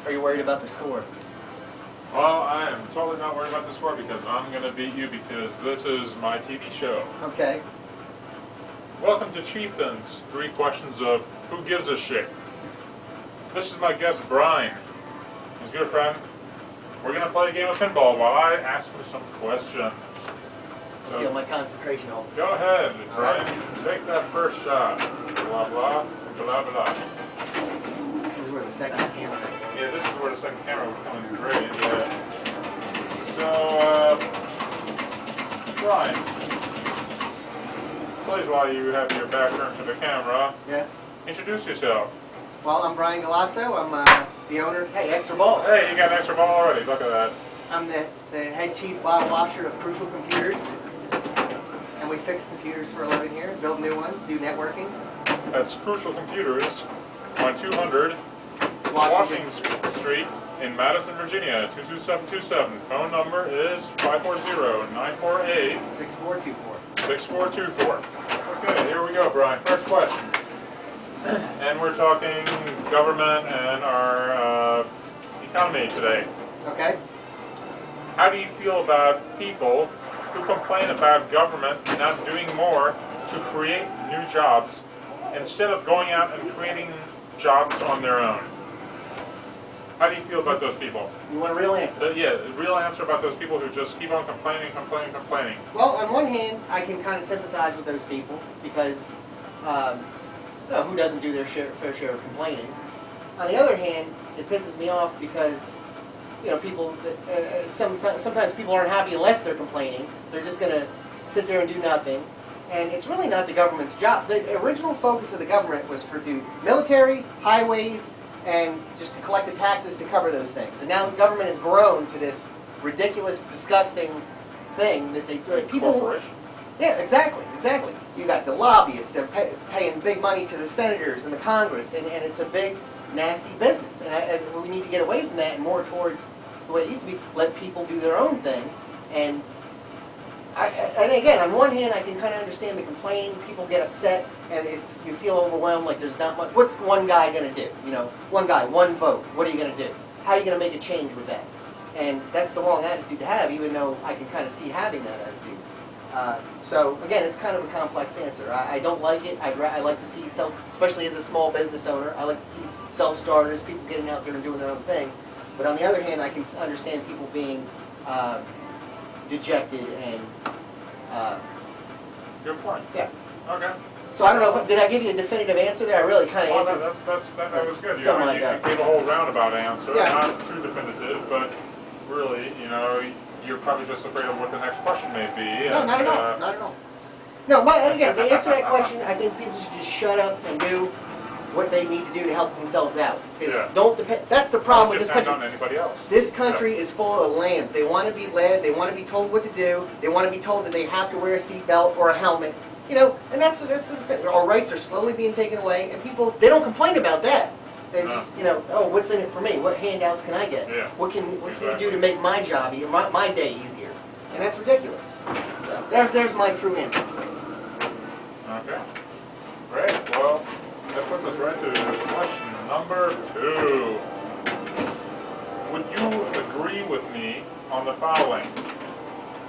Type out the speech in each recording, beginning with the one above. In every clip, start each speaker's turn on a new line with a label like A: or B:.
A: are you worried about the score?
B: Well, I am totally not worried about the score because I'm going to beat you because this is my TV show.
A: Okay.
B: Welcome to Chieftons, 3 questions of who gives a shit. This is my guest, Brian. He's a good friend. We're going to play a game of pinball while I ask him some questions.
A: Let's see how my concentration holds.
B: Go ahead, Brian.
A: Right.
B: Take that first shot. Blah, blah, blah, blah.
A: This is where the second camera.
B: Yeah, this is where the second camera would come in great. Yeah. So, Brian, please, while you have your back turned to the camera,
A: Yes.
B: introduce yourself.
A: Well, I'm Brian Galasso. I'm the owner. Hey, extra ball.
B: Hey, you got an extra ball already. Look at that.
A: I'm the head chief bottle washer of Crucial Computers. And we fix computers for a living here, build new ones, do networking.
B: That's Crucial Computers on 200 Washington Street in Madison, Virginia, 22727. Phone number is 540-948-6424.
A: 6424.
B: Okay, here we go, Brian. First question. And we're talking government and our economy today.
A: Okay.
B: How do you feel about people who complain about government not doing more to create new jobs instead of going out and creating jobs on their own? How do you feel about those people?
A: You want a real answer?
B: Yeah, a real answer about those people who just keep on complaining.
A: Well, on one hand, I can kind of sympathize with those people because who doesn't do their fair share of complaining? On the other hand, it pisses me off because people. Sometimes people aren't happy unless they're complaining. They're just going to sit there and do nothing, and it's really not the government's job. The original focus of the government was for military, highways, and just to collect the taxes to cover those things. And now the government has grown to this ridiculous, disgusting thing that people. Yeah, exactly. You got the lobbyists. They're paying big money to the senators and the Congress, and it's a big, nasty business. And we need to get away from that and more towards the way it used to be. Let people do their own thing. And again, on one hand, I can kind of understand the complaining. People get upset, and you feel overwhelmed. Like there's not much. What's one guy going to do? One guy, one vote. What are you going to do? How are you going to make a change with that? And that's the wrong attitude to have, even though I can kind of see having that attitude. So again, it's kind of a complex answer. I don't like it. I like to see especially as a small business owner, I like to see self-starters, people getting out there and doing their own thing. But on the other hand, I can understand people being dejected and.
B: Good point.
A: Yeah.
B: Okay.
A: So I don't know. Did I give you a definitive answer there? I really kind of answered.
B: That was good.
A: You
B: gave a whole roundabout answer.
A: Yeah.
B: Not too definitive, but really, you're probably just afraid of what the next question may be.
A: No, not at all. Not at all. No, but again, to answer that question, I think people should just shut up and do what they need to do to help themselves out. Don't depend. That's the problem with this country.
B: Don't depend on anybody else.
A: This country is full of lambs. They want to be led. They want to be told what to do. They want to be told that they have to wear a seatbelt or a helmet. And that's our rights are slowly being taken away, and people they don't complain about that. They just oh, what's in it for me? What handouts can I get?
B: Yeah.
A: What can we do to make my job my day easier? And that's ridiculous. So there's my true answer.
B: Okay. Great. Well, that puts us right to question number 2. Would you agree with me on the following?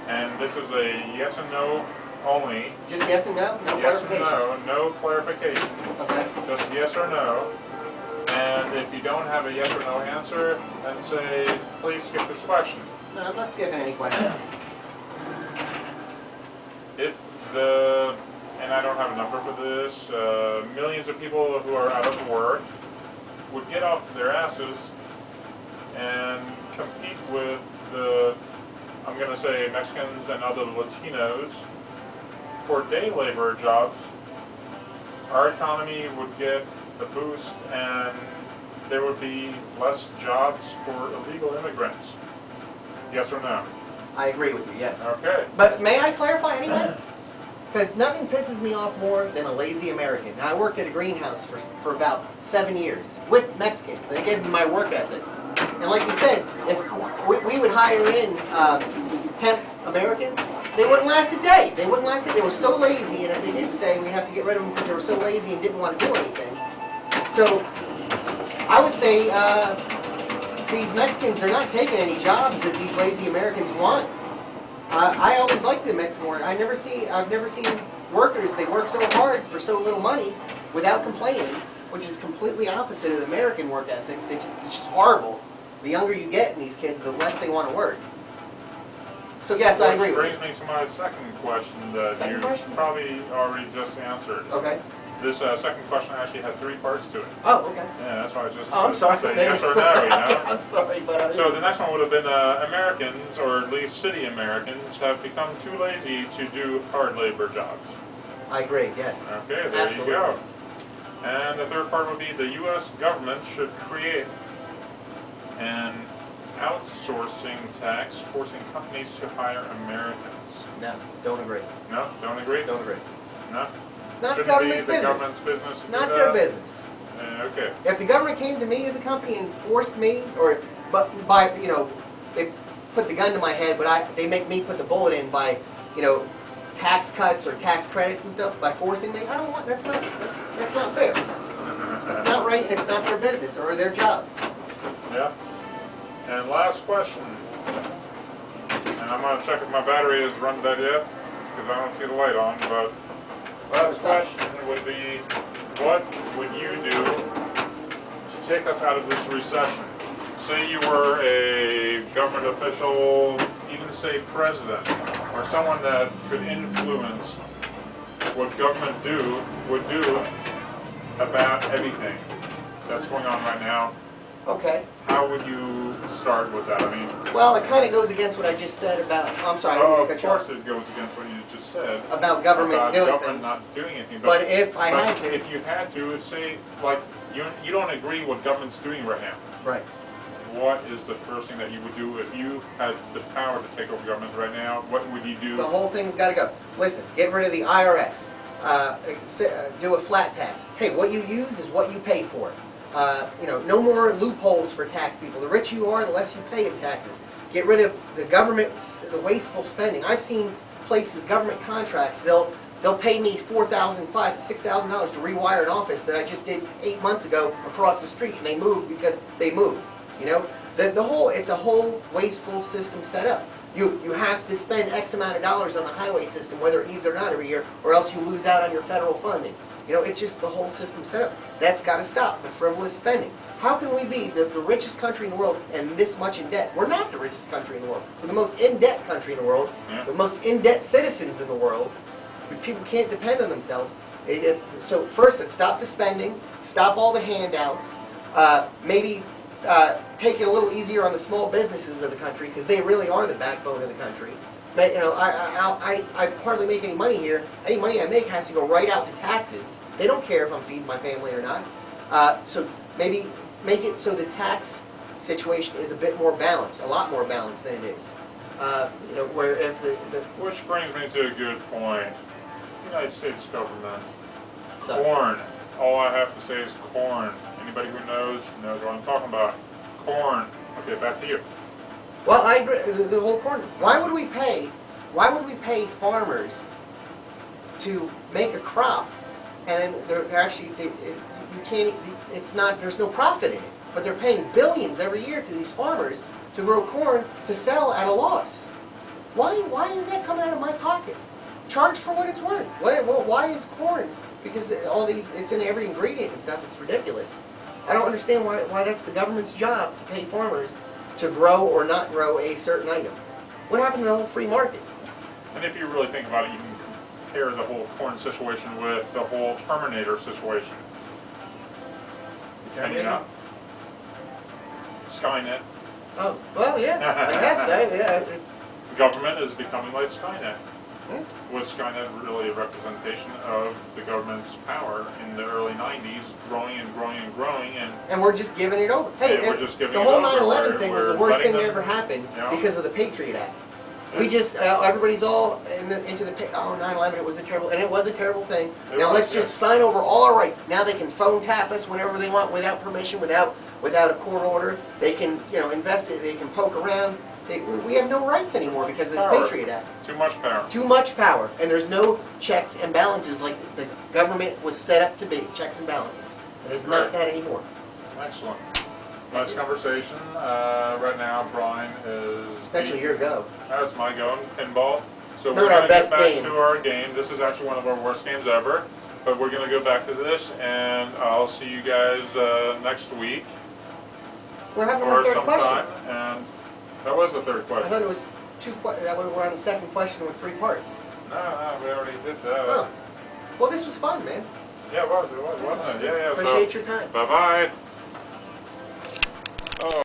B: And this is a yes and no only.
A: Just yes and no? No
B: yes
A: clarification?
B: No clarification.
A: Okay.
B: Just yes or no. And if you don't have a yes or no answer, then say, please skip this question.
A: No, I'm not skipping any questions.
B: And I don't have a number for this, millions of people who are out of work would get off their asses and compete with I'm going to say Mexicans and other Latinos for day labor jobs, our economy would get a boost and there would be less jobs for illegal immigrants. Yes or no?
A: I agree with you, yes.
B: Okay.
A: But may I clarify anyway? Because nothing pisses me off more than a lazy American. Now, I worked at a greenhouse for about 7 years with Mexicans. They gave me my work ethic. And like you said, if we would hire in temp Americans, they wouldn't last a day. They wouldn't last a day. They were so lazy, and if they did stay, we'd have to get rid of them because they were so lazy and didn't want to do anything. So I would say these Mexicans, they're not taking any jobs that these lazy Americans want. I always liked the Mexican work. I've never seen workers, they work so hard for so little money without complaining, which is completely opposite of the American work ethic. It's just horrible. The younger you get in these kids, the less they want to work. So yes, I agree with you.
B: Which brings me to my second question that you probably already just answered.
A: Okay.
B: This second question actually had 3 parts to it.
A: Oh, okay.
B: Yeah, that's why I just
A: I'm sorry.
B: say yes or no, you know?
A: I'm sorry, but
B: So the next one would have been Americans, or at least city Americans, have become too lazy to do hard labor jobs.
A: I agree, yes.
B: Okay, there you go. And the third part would be the U.S. government should create an outsourcing tax forcing companies to hire Americans.
A: No, don't agree.
B: No, don't agree?
A: Don't agree.
B: No?
A: It's not the
B: Shouldn't
A: government's
B: be the
A: business.
B: government's business to do
A: Not
B: that?
A: their business.
B: Okay.
A: If the government came to me as a company and forced me, or by you know, they put the gun to my head, but they make me put the bullet in by, you know, tax cuts or tax credits and stuff by forcing me. I don't want. That's not fair. That's not right, and it's not their business or their job.
B: Yeah. And last question. And I'm going to check if my battery is run dead yet, because I don't see the light on, but last question would be, what would you do to take us out of this recession? Say you were a government official, even say president, or someone that could influence what government would do about everything that's going on right now.
A: Okay.
B: How would you start with that? I mean,
A: well, it kind of goes against what I just said about. I'm sorry.
B: Oh, of course it goes against what you just said
A: about government
B: not doing anything.
A: But if I had to,
B: if you had to, say, like you don't agree what government's doing right now.
A: Right.
B: What is the first thing that you would do if you had the power to take over government right now? What would you do?
A: The whole thing's got to go. Listen, get rid of the IRS. Do a flat tax. Hey, what you use is what you pay for. You know, no more loopholes for tax people. The richer you are, the less you pay in taxes. Get rid of the government, the wasteful spending. I've seen places, government contracts, they'll pay me $4,000, $6,000 to rewire an office that I just did 8 months ago across the street, and they moved because they moved. You know, it's a whole wasteful system set up. You have to spend X amount of dollars on the highway system, whether it needs or not every year, or else you lose out on your federal funding. You know, it's just the whole system set up. That's got to stop, the frivolous spending. How can we be the richest country in the world and this much in debt? We're not the richest country in the world. We're the most in-debt country in the world, the most in-debt citizens in the world. People can't depend on themselves. So first, let's stop the spending, stop all the handouts, maybe take it a little easier on the small businesses of the country, because they really are the backbone of the country. But, you know, I hardly make any money here. Any money I make has to go right out to taxes. They don't care if I'm feeding my family or not. So maybe make it so the tax situation is a bit more balanced, a lot more balanced than it is. You know, where if
B: Which brings me to a good point. United States government. Corn. All I have to say is corn. Anybody who knows what I'm talking about. Corn. Okay, back to you.
A: Well, I agree. The whole corn. Why would we pay farmers to make a crop, and then they're actually you can't. It's not. There's no profit in it. But they're paying billions every year to these farmers to grow corn to sell at a loss. Why is that coming out of my pocket? Charge for what it's worth. Why is corn? Because all these, it's in every ingredient and stuff. It's ridiculous. I don't understand why that's the government's job to pay farmers to grow or not grow a certain item. What happened to the whole free market?
B: And if you really think about it, you can compare the whole corn situation with the whole Terminator situation. Can you not? Skynet.
A: Oh, well, yeah. I guess yeah. It's
B: government is becoming like Skynet.
A: Yeah.
B: Was Skynet really a representation of the government's power in the early 90s, growing and growing and growing, and
A: we're just giving it over. Hey,
B: we're just giving
A: the
B: it
A: whole
B: over.
A: 9/11 thing was the worst thing that ever happened because of the Patriot Act.
B: Yeah.
A: We just everybody's all into the 9/11. It was a terrible thing. Now let's just sign over all our rights. Now they can phone tap us whenever they want, without permission, without a court order. They can invest it. They can poke around. We have no rights anymore because of this Patriot Act.
B: Too much power.
A: Too much power. And there's no checks and balances like the government was set up to be, checks and balances. And there's not that anymore.
B: Excellent. Nice conversation. Right now, Brian is.
A: It's actually your go.
B: That's my go in pinball. So
A: Not
B: we're
A: our
B: going to
A: best
B: get back
A: game.
B: to our game. This is actually one of our worst games ever. But we're going to go back to this, and I'll see you guys next week.
A: We're having
B: or
A: a third
B: sometime.
A: question.
B: And that was the third
A: I
B: question.
A: thought it was that way we're on the second question with 3 parts.
B: No, we already did that.
A: Oh. Well, this was fun, man.
B: Yeah, it was, wasn't it? Yeah.
A: Appreciate your time.
B: Bye-bye.